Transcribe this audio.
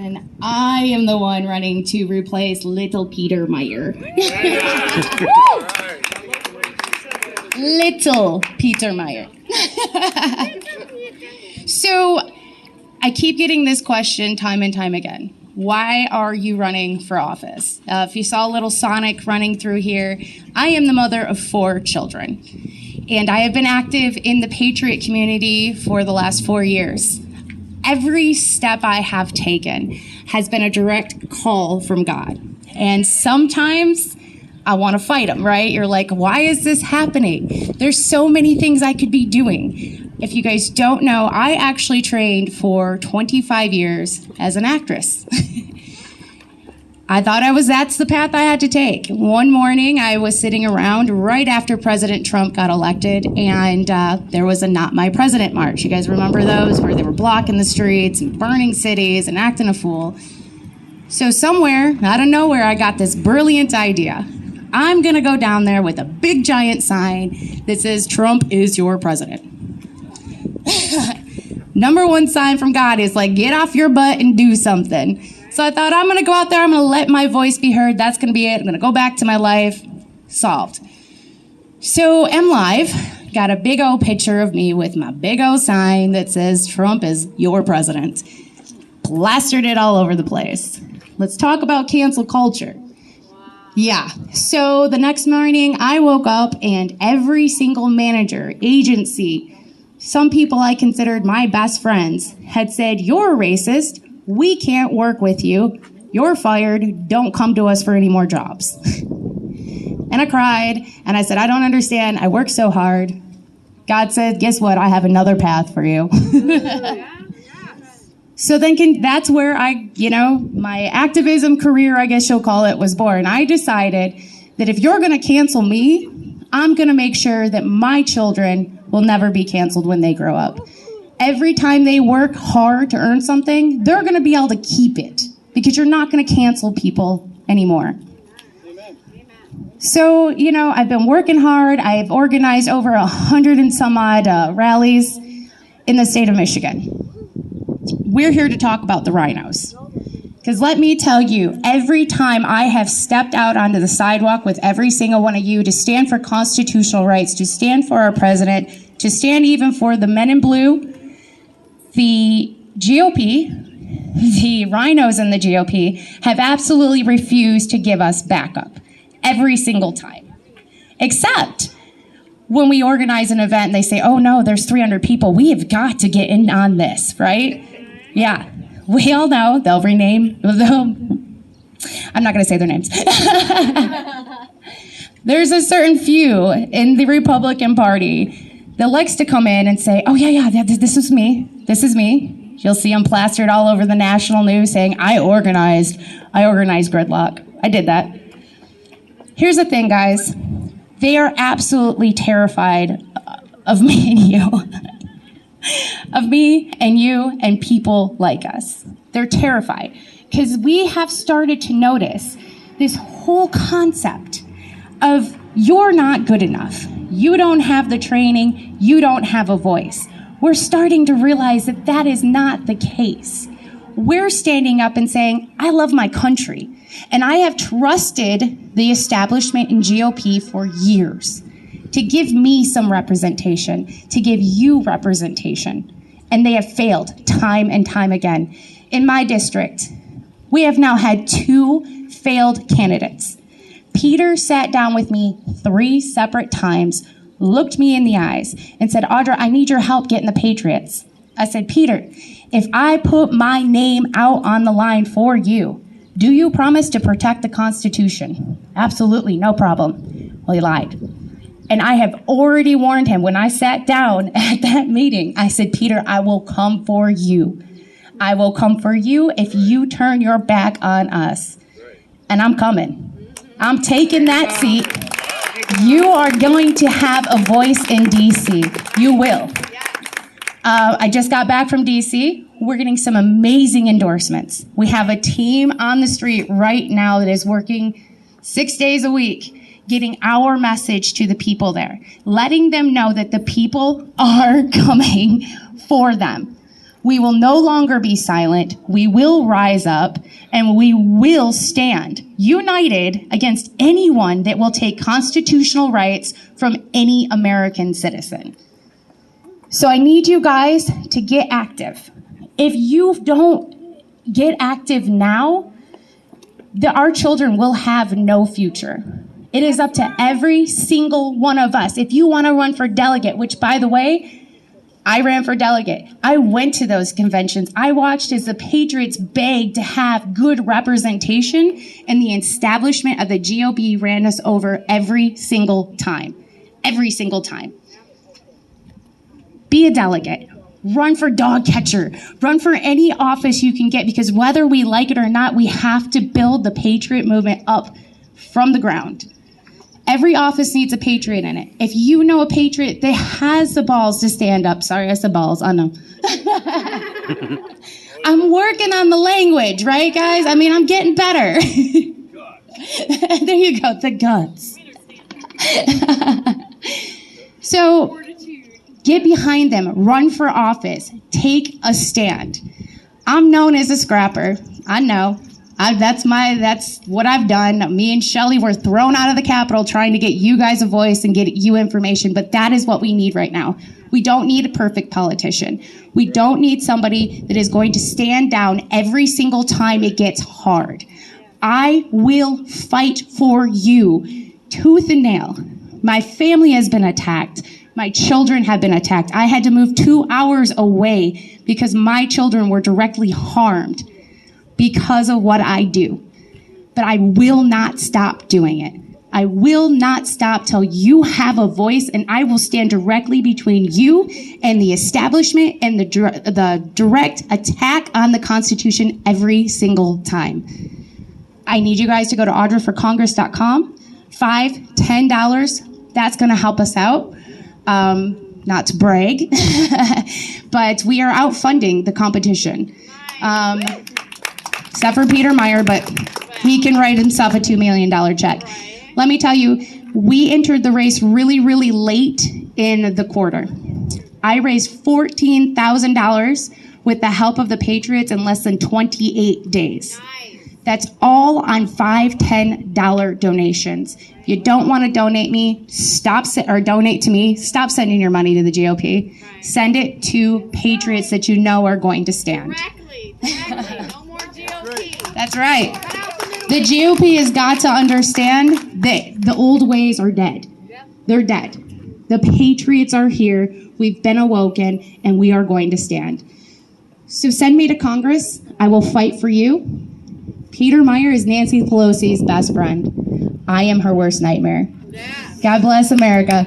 And I am the one running to replace little Peter Meyer. Little Peter Meyer. So I keep getting this question time and time again. Why are you running for office? If you saw little Sonic running through here, I am the mother of 4 children. And I have been active in the Patriot community for the last 4 years. Every step I have taken has been a direct call from God. And sometimes I want to fight him, right? You're like, why is this happening? There's so many things I could be doing. If you guys don't know, I actually trained for 25 years as an actress. I thought that's the path I had to take. One morning, I was sitting around right after President Trump got elected, and there was a Not My President march. You guys remember those, where they were blocking the streets and burning cities and acting a fool? So somewhere, out of nowhere, I got this brilliant idea. I'm gonna go down there with a big giant sign that says, "Trump is your president." Number one sign from God is like, get off your butt and do something. So I thought, I'm going to go out there, I'm going to let my voice be heard. That's going to be it. I'm going to go back to my life. Solved. So I'm live. Got a big old picture of me with my big old sign that says, Trump is your president. Plastered it all over the place. Let's talk about cancel culture. Yeah. So the next morning, I woke up and every single manager, agency, some people I considered my best friends had said, you're a racist. We can't work with you. You're fired. Don't come to us for any more jobs. And I cried, and I said, I don't understand. I work so hard. God said, guess what? I have another path for you. So then that's where my activism career, I guess you'll call it, was born. I decided that if you're going to cancel me, I'm going to make sure that my children will never be canceled when they grow up. Every time they work hard to earn something, they're going to be able to keep it because you're not going to cancel people anymore. Amen. So, I've been working hard. I've organized over 100 and some odd rallies in the state of Michigan. We're here to talk about the rhinos. Because let me tell you, every time I have stepped out onto the sidewalk with every single one of you to stand for constitutional rights, to stand for our president, to stand even for the men in blue, the GOP, the rhinos in the GOP, have absolutely refused to give us backup every single time. Except when we organize an event and they say, oh no, there's 300 people, we have got to get in on this, right? Yeah, we all know they'll rename, I'm not gonna say their names. There's a certain few in the Republican Party that likes to come in and say, oh yeah, this is me. You'll see them plastered all over the national news saying, I organized gridlock. I did that. Here's the thing, guys. They are absolutely terrified of me and you. Of me and you and people like us. They're terrified because we have started to notice this whole concept of you're not good enough. You don't have the training. You don't have a voice. We're starting to realize that that is not the case. We're standing up and saying, I love my country. And I have trusted the establishment in GOP for years to give me some representation, to give you representation. And they have failed time and time again. In my district, we have now had 2 failed candidates. Peter sat down with me 3 separate times, looked me in the eyes, and said, Audra, I need your help getting the Patriots. I said, Peter, if I put my name out on the line for you, do you promise to protect the Constitution? Absolutely, no problem. Well, he lied. And I have already warned him when I sat down at that meeting. I said, Peter, I will come for you. I will come for you if you turn your back on us. And I'm coming. I'm taking that seat. You are going to have a voice in D.C. You will. I just got back from D.C. We're getting some amazing endorsements. We have a team on the street right now that is working 6 days a week, getting our message to the people there, letting them know that the people are coming for them. We will no longer be silent. We will rise up and we will stand united against anyone that will take constitutional rights from any American citizen. So I need you guys to get active. If you don't get active now, our children will have no future. It is up to every single one of us. If you want to run for delegate, which by the way, I ran for delegate. I went to those conventions. I watched as the Patriots begged to have good representation, and the establishment of the GOP ran us over every single time. Every single time. Be a delegate. Run for dog catcher. Run for any office you can get, because whether we like it or not, we have to build the Patriot movement up from the ground. Every office needs a patriot in it. If you know a patriot that has the balls to stand up, sorry, I said balls, I know. I'm working on the language, right, guys? I mean, I'm getting better. There you go, the guts. So get behind them, run for office, take a stand. I'm known as a scrapper, I know. That's what I've done. Me and Shelly were thrown out of the Capitol trying to get you guys a voice and get you information, but that is what we need right now. We don't need a perfect politician. We don't need somebody that is going to stand down every single time it gets hard. I will fight for you, tooth and nail. My family has been attacked. My children have been attacked. I had to move 2 hours away because my children were directly harmed because of what I do. But I will not stop doing it. I will not stop till you have a voice, and I will stand directly between you and the establishment and the direct attack on the Constitution every single time. I need you guys to go to audraforcongress.com. $5, $10, that's gonna help us out. Not to brag, but we are out funding the competition. Except for Peter Meyer, but he can write himself a $2 million check. Let me tell you, we entered the race really, really late in the quarter. I raised $14,000 with the help of the Patriots in less than 28 days. That's all on $5, $10 donations. If you don't want to donate me, donate to me, stop sending your money to the GOP. Send it to patriots that you know are going to stand. Exactly. No more GOP. That's right. The GOP has got to understand that the old ways are dead. They're dead. The Patriots are here. We've been awoken, and we are going to stand. So send me to Congress. I will fight for you. Peter Meyer is Nancy Pelosi's best friend. I am her worst nightmare. God bless America.